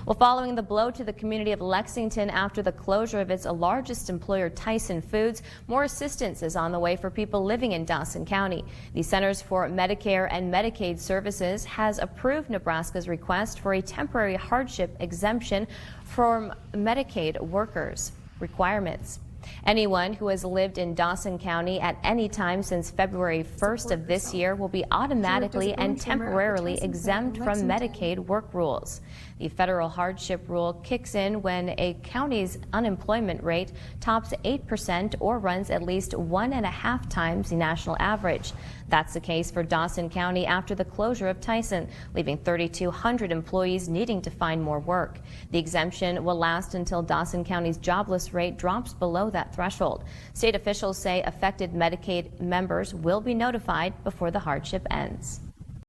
Well, following the blow to the community of Lexington after the closure of its largest employer, Tyson Foods, more assistance is on the way for people living in Dawson County. The Centers for Medicare and Medicaid Services has approved Nebraska's request for a temporary hardship exemption from Medicaid workers' requirements. Anyone who has lived in Dawson County at any time since February 1st of this year will be automatically and temporarily exempt from Medicaid work rules. The federal hardship rule kicks in when a county's unemployment rate tops 8% or runs at least 1.5 times the national average. That's the case for Dawson County after the closure of Tyson, leaving 3,200 employees needing to find more work. The exemption will last until Dawson County's jobless rate drops below that threshold. State officials say affected Medicaid members will be notified before the hardship ends.